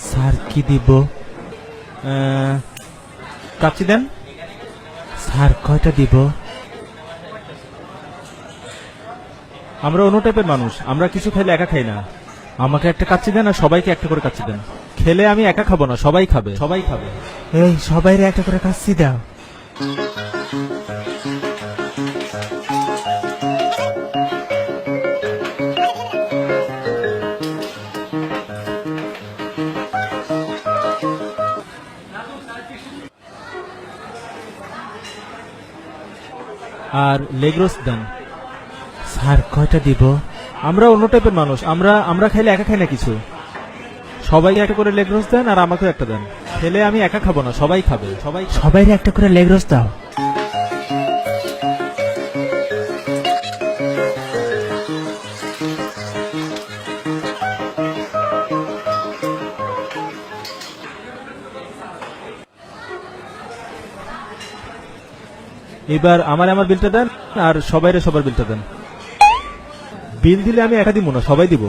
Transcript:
Sir কি দিব? কাচ্চি দেন। Sir কয়টা দিব? আমরা অন্য টাইপের মানুষ, আমরা কিছু খেলে একা খাই না। আমাকে একটা কাচ্চি দেন আর সবাইকে একটা করে কাচ্চি দেন। খেলে আমি একা খাবো না, সবাই খাবে, সবাই খাবে। এই সবাইরে একটা করে কাচ্চি দাও। আর লেগ রোস্ট দেন। স্যার কয়টা দিব? আমরা অন্য টাইপের মানুষ, আমরা খাইলে একা খাই না কিছু। সবাই একটা করে লেগ রোস্ট দেন আর আমাকেও একটা দেন। খেলে আমি একা খাবো না, সবাই খাবে, সবাই একটা করে লেগ রোস্ট দাও। এবার আমার বিলটা দেন আর সবাইরে সবার বিলটা দেন। বিল দিলে আমি একা দিব না, সবাই দিব।